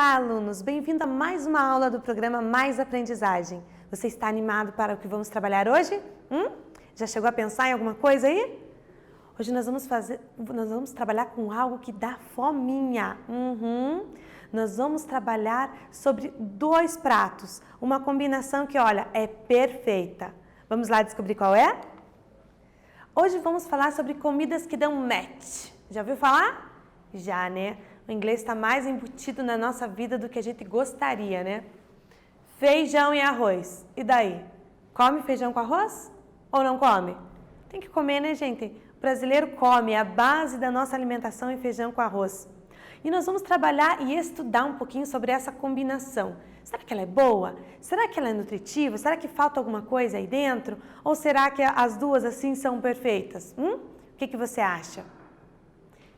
Olá, alunos! Bem-vindo a mais uma aula do programa Mais Aprendizagem. Você está animado para o que vamos trabalhar hoje? Já chegou a pensar em alguma coisa aí? Hoje nós vamos trabalhar com algo que dá fominha. Nós vamos trabalhar sobre dois pratos, uma combinação que, olha, é perfeita. Vamos lá descobrir qual é? Hoje vamos falar sobre comidas que dão match. Já ouviu falar? Já, né? O inglês está mais embutido na nossa vida do que a gente gostaria, né? Feijão e arroz. E daí? Come feijão com arroz? Ou não come? Tem que comer, né, gente? O brasileiro come, é a base da nossa alimentação é feijão com arroz. E nós vamos trabalhar e estudar um pouquinho sobre essa combinação. Será que ela é boa? Será que ela é nutritiva? Será que falta alguma coisa aí dentro? Ou será que as duas assim são perfeitas? O que você acha?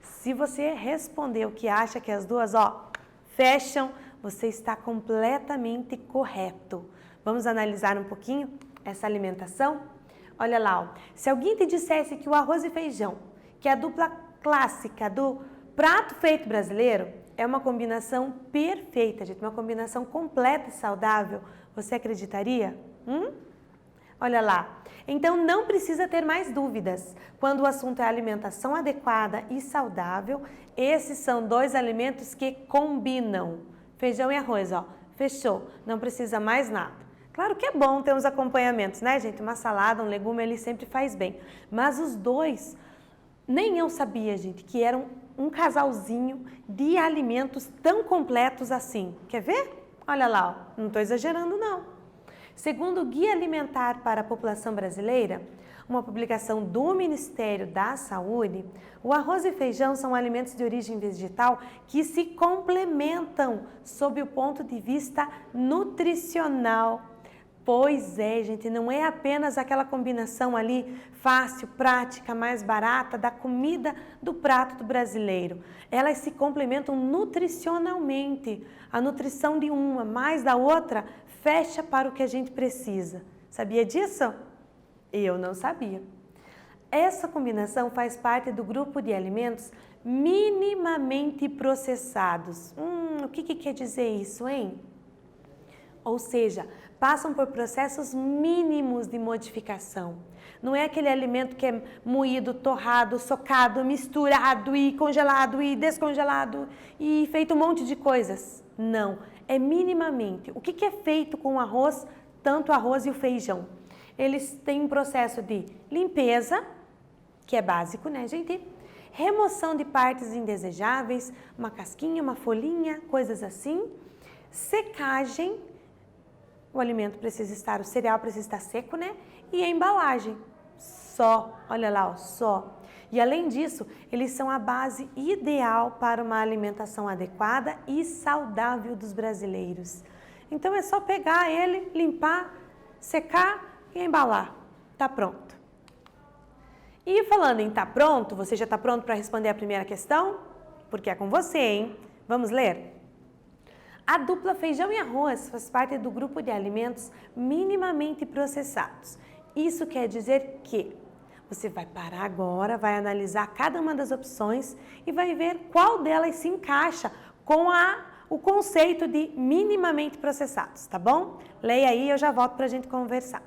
Se você respondeu que acha que as duas, fecham, você está completamente correto. Vamos analisar um pouquinho essa alimentação? Olha lá, se alguém te dissesse que o arroz e feijão, que é a dupla clássica do prato feito brasileiro, é uma combinação perfeita, gente, uma combinação completa e saudável, você acreditaria? Olha lá, então não precisa ter mais dúvidas. Quando o assunto é alimentação adequada e saudável, esses são dois alimentos que combinam. Feijão e arroz, fechou, não precisa mais nada. Claro que é bom ter uns acompanhamentos, né, gente? Uma salada, um legume, ele sempre faz bem. Mas os dois, nem eu sabia, gente, que eram um casalzinho de alimentos tão completos assim. Quer ver? Olha lá, não estou exagerando, não. Segundo o Guia Alimentar para a População Brasileira, uma publicação do Ministério da Saúde, o arroz e feijão são alimentos de origem vegetal que se complementam sob o ponto de vista nutricional. Pois é, gente, não é apenas aquela combinação ali fácil, prática, mais barata da comida do prato do brasileiro. Elas se complementam nutricionalmente. A nutrição de uma mais da outra fecha para o que a gente precisa. Sabia disso? Eu não sabia. Essa combinação faz parte do grupo de alimentos minimamente processados. O que quer dizer isso, hein? Ou seja, passam por processos mínimos de modificação. Não é aquele alimento que é moído, torrado, socado, misturado e congelado e descongelado e feito um monte de coisas. Não, é minimamente. O que é feito com o arroz, tanto o arroz e o feijão? Eles têm um processo de limpeza, que é básico, né, gente? Remoção de partes indesejáveis, uma casquinha, uma folhinha, coisas assim. Secagem. O alimento precisa estar, o cereal precisa estar seco, né? E a embalagem, só, olha lá, só. E além disso, eles são a base ideal para uma alimentação adequada e saudável dos brasileiros. Então é só pegar ele, limpar, secar e embalar. Tá pronto. E falando em tá pronto, você já tá pronto para responder a primeira questão? Porque é com você, hein? Vamos ler? A dupla feijão e arroz faz parte do grupo de alimentos minimamente processados. Isso quer dizer que você vai parar agora, vai analisar cada uma das opções e vai ver qual delas se encaixa com o conceito de minimamente processados, tá bom? Leia aí e eu já volto para a gente conversar.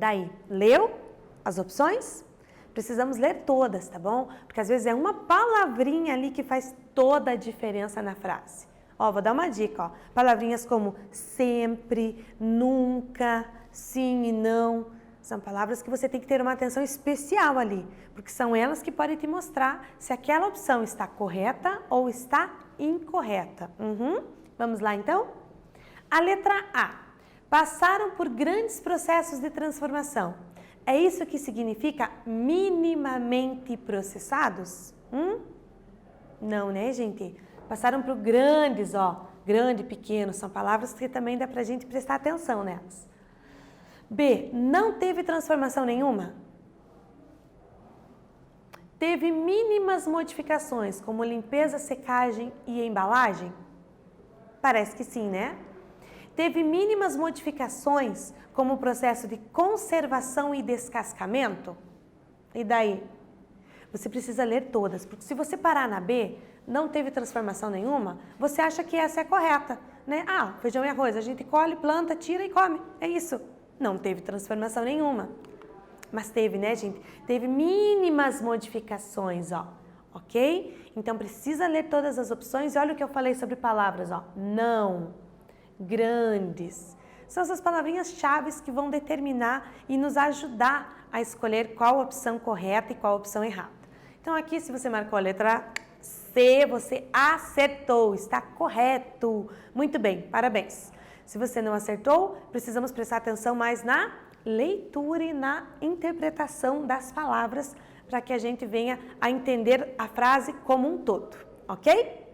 daí, leu as opções? Precisamos ler todas, tá bom? Porque às vezes é uma palavrinha ali que faz toda a diferença na frase. Ó, vou dar uma dica, ó. Palavrinhas como sempre, nunca, sim e não. São palavras que você tem que ter uma atenção especial ali, porque são elas que podem te mostrar se aquela opção está correta ou está incorreta. Vamos lá, então? A letra A. Passaram por grandes processos de transformação. É isso que significa minimamente processados? Não, né, gente? Passaram por grandes, ó. Grande, pequeno, são palavras que também dá pra gente prestar atenção nelas. B. Não teve transformação nenhuma? Teve mínimas modificações, como limpeza, secagem e embalagem? Parece que sim, né? Teve mínimas modificações, como o processo de conservação e descascamento? E daí? Você precisa ler todas, porque se você parar na B, não teve transformação nenhuma, você acha que essa é correta, né? Ah, feijão e arroz, a gente colhe, planta, tira e come, é isso. Não teve transformação nenhuma. Mas teve, né, gente? Teve mínimas modificações, ó, ok? Então, precisa ler todas as opções. E olha o que eu falei sobre palavras, ó. Não, grandes. São essas palavrinhas-chave que vão determinar e nos ajudar a escolher qual a opção correta e qual a opção errada. Então, aqui, se você marcou a letra C, você acertou, está correto. Muito bem, parabéns. Se você não acertou, precisamos prestar atenção mais na leitura e na interpretação das palavras para que a gente venha a entender a frase como um todo, ok?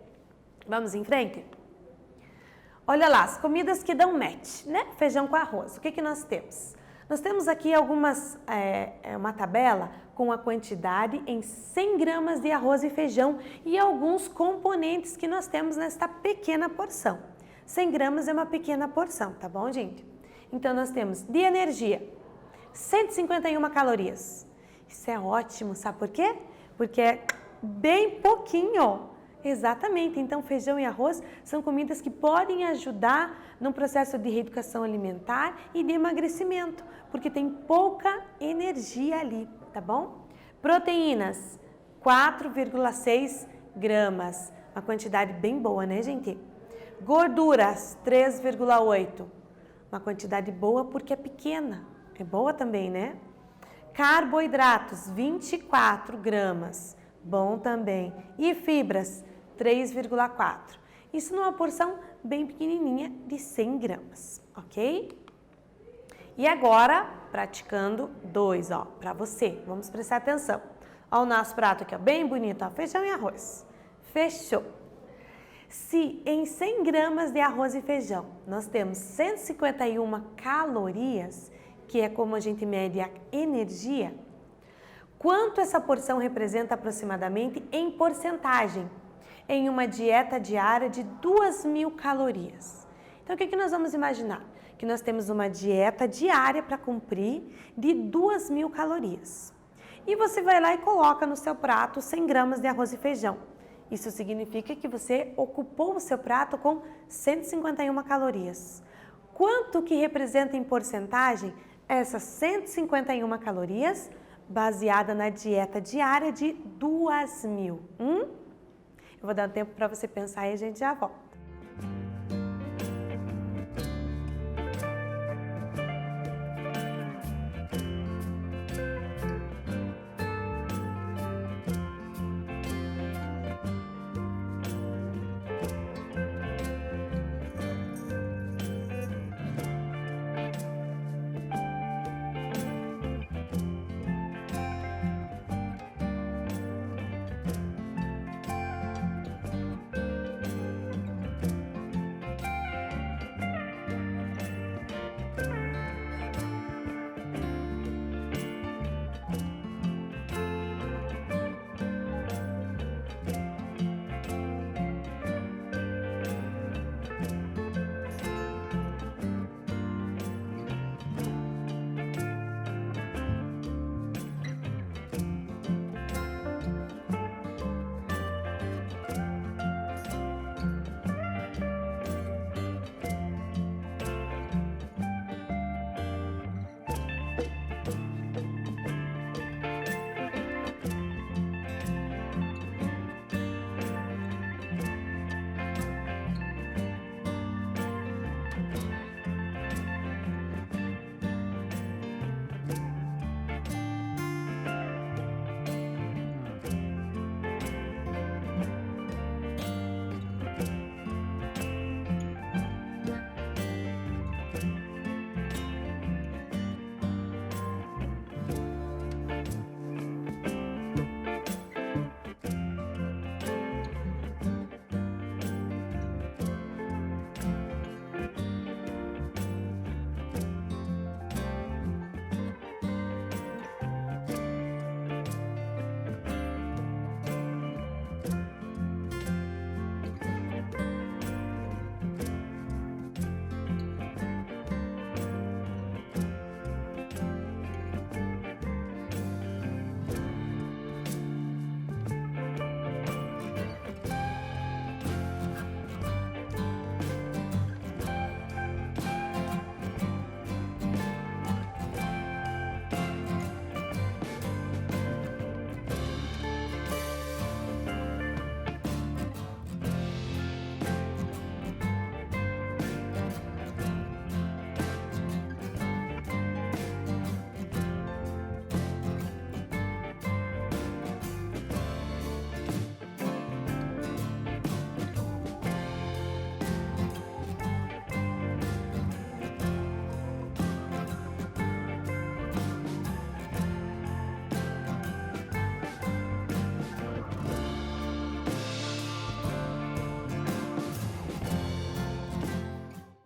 Vamos em frente? Olha lá, as comidas que dão match, né? Feijão com arroz. O que que nós temos? Nós temos aqui uma tabela com a quantidade em 100 gramas de arroz e feijão e alguns componentes que nós temos nesta pequena porção. 100 gramas é uma pequena porção, tá bom, gente? Então, nós temos de energia, 151 calorias. Isso é ótimo, sabe por quê? Porque é bem pouquinho. Exatamente. Então, feijão e arroz são comidas que podem ajudar no processo de reeducação alimentar e de emagrecimento, porque tem pouca energia ali, tá bom? Proteínas, 4,6 gramas. Uma quantidade bem boa, né, gente? Gorduras, 3,8. Uma quantidade boa porque é pequena. É boa também, né? Carboidratos, 24 gramas. Bom também. E fibras, 3,4. Isso numa porção bem pequenininha de 100 gramas, ok? E agora, praticando 2, ó, para você. Vamos prestar atenção. Ó o nosso prato aqui, ó, bem bonito, ó, feijão e arroz. Fechou. Se em 100 gramas de arroz e feijão nós temos 151 calorias, que é como a gente mede a energia, quanto essa porção representa aproximadamente em porcentagem em uma dieta diária de 2.000 calorias? Então, o que nós vamos imaginar? Que nós temos uma dieta diária para cumprir de 2.000 calorias. E você vai lá e coloca no seu prato 100 gramas de arroz e feijão. Isso significa que você ocupou o seu prato com 151 calorias. Quanto que representa em porcentagem essas 151 calorias baseada na dieta diária de 2.000? Eu vou dar um tempo para você pensar e a gente já volta.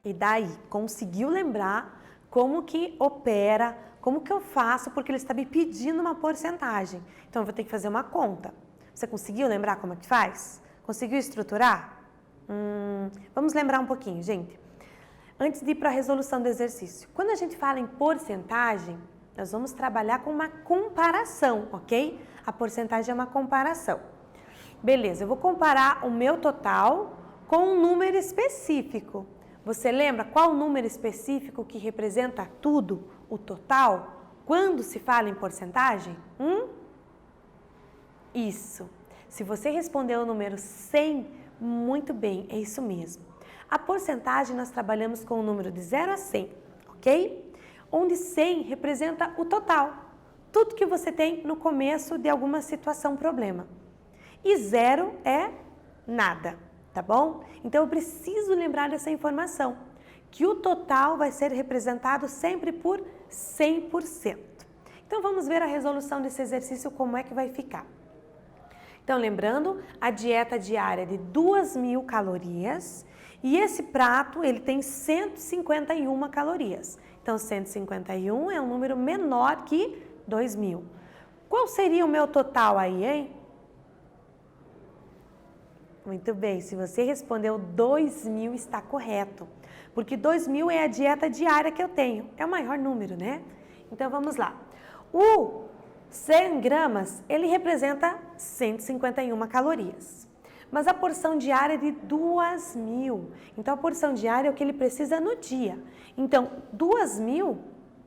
E daí, conseguiu lembrar como que opera, como que eu faço, porque ele está me pedindo uma porcentagem. Então, eu vou ter que fazer uma conta. Você conseguiu lembrar como é que faz? Conseguiu estruturar? Vamos lembrar um pouquinho, gente. Antes de ir para a resolução do exercício. Quando a gente fala em porcentagem, nós vamos trabalhar com uma comparação, ok? A porcentagem é uma comparação. Beleza, eu vou comparar o meu total com um número específico. Você lembra qual o número específico que representa tudo, o total, quando se fala em porcentagem? Isso. Se você respondeu o número 100, muito bem, é isso mesmo. A porcentagem nós trabalhamos com o número de 0 a 100, ok? Onde 100 representa o total, tudo que você tem no começo de alguma situação, problema. E 0 é nada, tá bom? Então eu preciso lembrar dessa informação, que o total vai ser representado sempre por 100%. Então vamos ver a resolução desse exercício, como é que vai ficar. Então lembrando, a dieta diária é de 2.000 calorias e esse prato ele tem 151 calorias. Então 151 é um número menor que 2.000. Qual seria o meu total aí, hein? Muito bem, se você respondeu 2.000 está correto, porque 2.000 é a dieta diária que eu tenho, é o maior número, né? Então vamos lá. O 100 gramas, ele representa 151 calorias, mas a porção diária é de 2.000, então a porção diária é o que ele precisa no dia. Então 2.000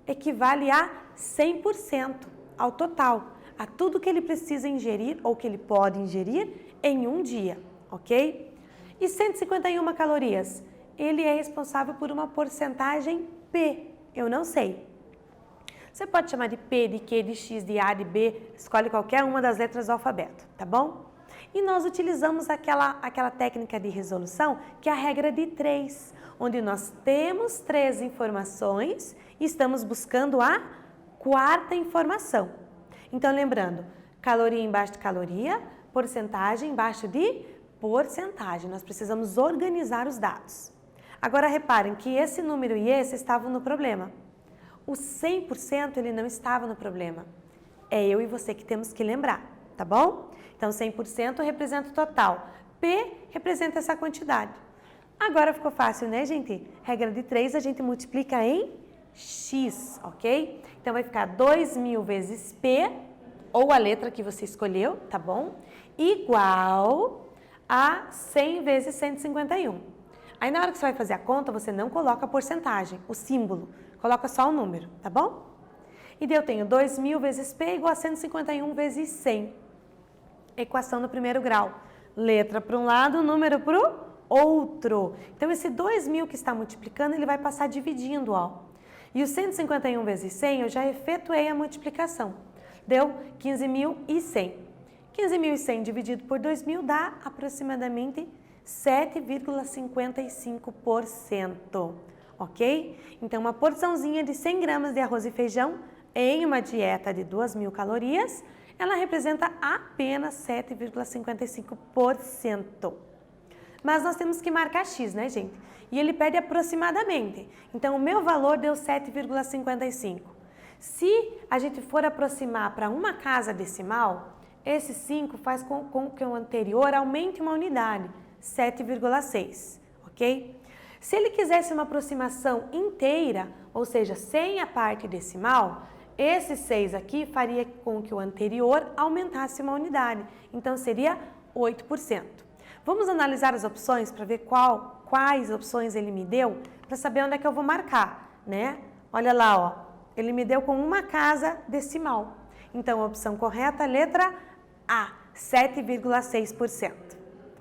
equivale a 100% ao total, a tudo que ele precisa ingerir ou que ele pode ingerir em um dia. Ok? E 151 calorias, ele é responsável por uma porcentagem P, eu não sei. Você pode chamar de P, de Q, de X, de A, de B, escolhe qualquer uma das letras do alfabeto, tá bom? E nós utilizamos aquela técnica de resolução, que é a regra de 3, onde nós temos 3 informações e estamos buscando a 4ª informação. Então, lembrando, caloria embaixo de caloria, porcentagem embaixo de porcentagem, nós precisamos organizar os dados. Agora reparem que esse número e esse estavam no problema. O 100% ele não estava no problema. É eu e você que temos que lembrar, tá bom? Então 100% representa o total. P representa essa quantidade. Agora ficou fácil, né, gente? Regra de 3 a gente multiplica em X, ok? Então vai ficar 2.000 vezes P, ou a letra que você escolheu, tá bom? Igual a 100 vezes 151. Aí na hora que você vai fazer a conta, você não coloca a porcentagem, o símbolo, coloca só o número, tá bom? E daí eu tenho 2.000 vezes P igual a 151 vezes 100. Equação no primeiro grau. Letra para um lado, número para o outro. Então esse 2.000 que está multiplicando, ele vai passar dividindo, ó. E o 151 vezes 100, eu já efetuei a multiplicação. Deu 15.100. 15.100 dividido por 2.000 dá aproximadamente 7,55%, ok? Então, uma porçãozinha de 100 gramas de arroz e feijão em uma dieta de 2.000 calorias, ela representa apenas 7,55%. Mas nós temos que marcar X, né, gente? E ele pede aproximadamente. Então, o meu valor deu 7,55. Se a gente for aproximar para uma casa decimal, esse 5 faz com que o anterior aumente uma unidade, 7,6, ok? Se ele quisesse uma aproximação inteira, ou seja, sem a parte decimal, esse 6 aqui faria com que o anterior aumentasse uma unidade, então seria 8%. Vamos analisar as opções para ver quais opções ele me deu, para saber onde é que eu vou marcar, né? Olha lá, ó, ele me deu com uma casa decimal. Então, a opção correta, letra A, 7,6%.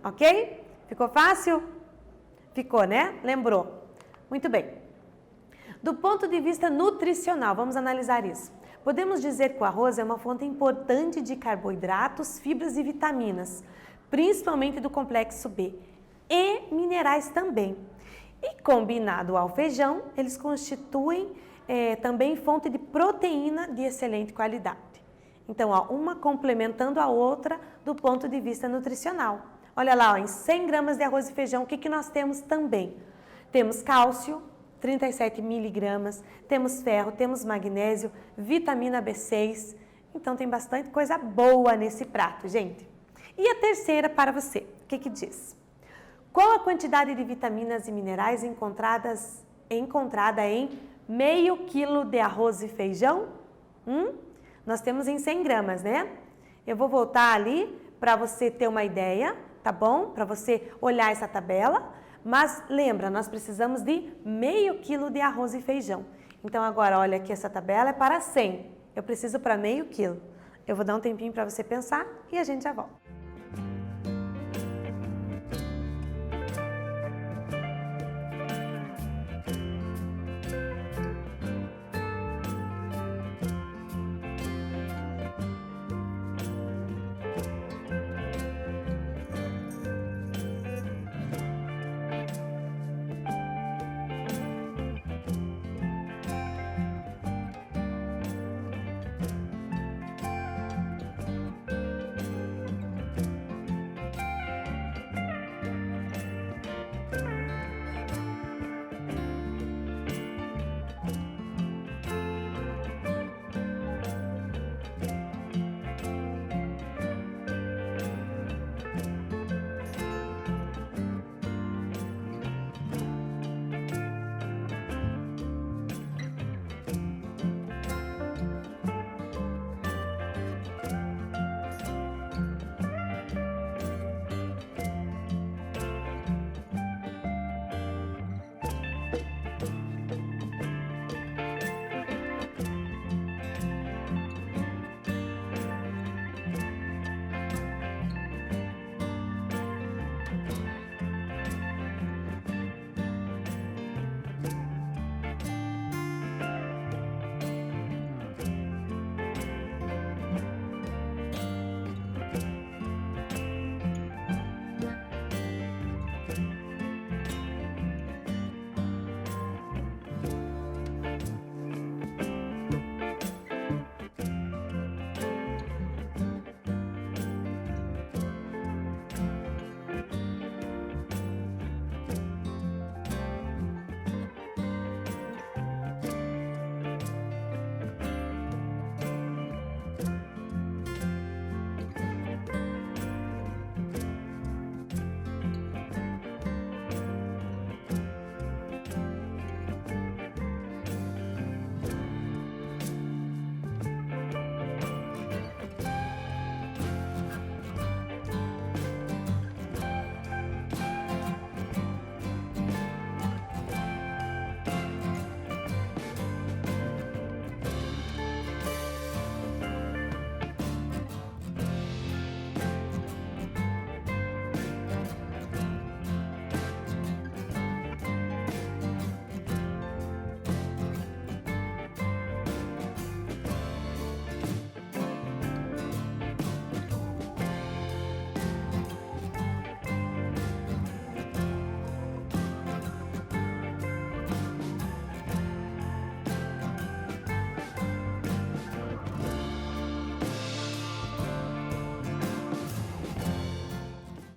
Ok? Ficou fácil? Ficou, né? Lembrou? Muito bem. Do ponto de vista nutricional, vamos analisar isso. Podemos dizer que o arroz é uma fonte importante de carboidratos, fibras e vitaminas, principalmente do complexo B, e minerais também. E combinado ao feijão, eles constituem também fonte de proteína de excelente qualidade. Então, ó, uma complementando a outra do ponto de vista nutricional. Olha lá, ó, em 100 gramas de arroz e feijão, o que nós temos também? Temos cálcio, 37 miligramas, temos ferro, temos magnésio, vitamina B6. Então tem bastante coisa boa nesse prato, gente. E a terceira para você, o que diz? Qual a quantidade de vitaminas e minerais encontrada em meio quilo de arroz e feijão? Nós temos em 100 gramas, né? Eu vou voltar ali para você ter uma ideia, tá bom? Para você olhar essa tabela. Mas lembra, nós precisamos de meio quilo de arroz e feijão. Então agora, olha aqui, essa tabela é para 100. Eu preciso para meio quilo. Eu vou dar um tempinho para você pensar e a gente já volta.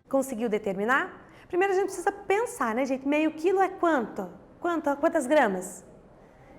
Conseguiu determinar? Primeiro a gente precisa pensar, né, gente? Meio quilo é quanto? Quantas gramas?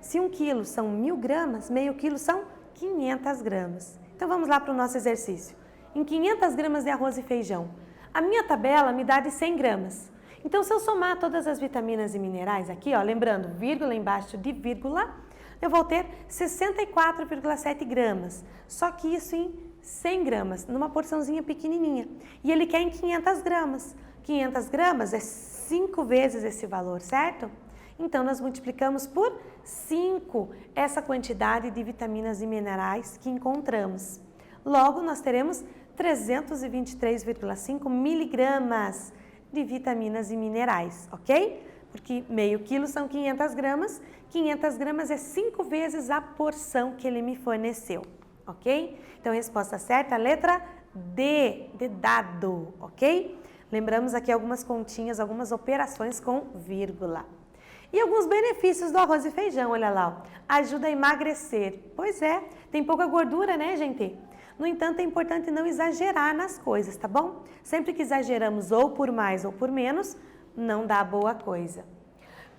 Se 1 quilo são 1000 gramas, meio quilo são 500 gramas. Então vamos lá para o nosso exercício. Em 500 gramas de arroz e feijão, a minha tabela me dá de 100 gramas. Então se eu somar todas as vitaminas e minerais aqui, ó, lembrando, vírgula embaixo de vírgula, eu vou ter 64,7 gramas. Só que isso em 100 gramas, numa porçãozinha pequenininha. E ele quer em 500 gramas. 500 gramas é 5 vezes esse valor, certo? Então, nós multiplicamos por 5 essa quantidade de vitaminas e minerais que encontramos. Logo, nós teremos 323,5 miligramas de vitaminas e minerais, ok? Porque meio quilo são 500 gramas. 500 gramas é 5 vezes a porção que ele me forneceu. Ok? Então, a resposta certa é a letra D, de dado, ok? Lembramos aqui algumas continhas, algumas operações com vírgula. E alguns benefícios do arroz e feijão, olha lá, ó. Ajuda a emagrecer. Pois é, tem pouca gordura, né, gente? No entanto, é importante não exagerar nas coisas, tá bom? Sempre que exageramos ou por mais ou por menos, não dá boa coisa.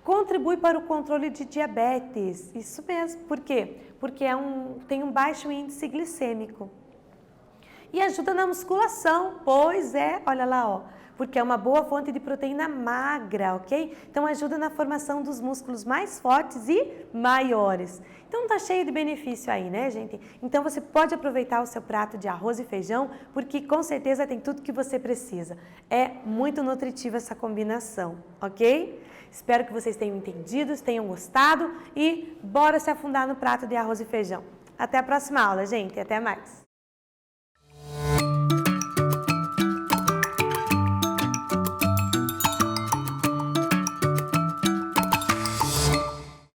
Contribui para o controle de diabetes. Isso mesmo. Por quê? Porque tem um baixo índice glicêmico. E ajuda na musculação. Pois é, olha lá, ó. Porque é uma boa fonte de proteína magra, ok? Então ajuda na formação dos músculos mais fortes e maiores. Então tá cheio de benefício aí, né, gente? Então você pode aproveitar o seu prato de arroz e feijão, porque com certeza tem tudo que você precisa. É muito nutritiva essa combinação, ok? Espero que vocês tenham entendido, tenham gostado e bora se afundar no prato de arroz e feijão. Até a próxima aula, gente. Até mais.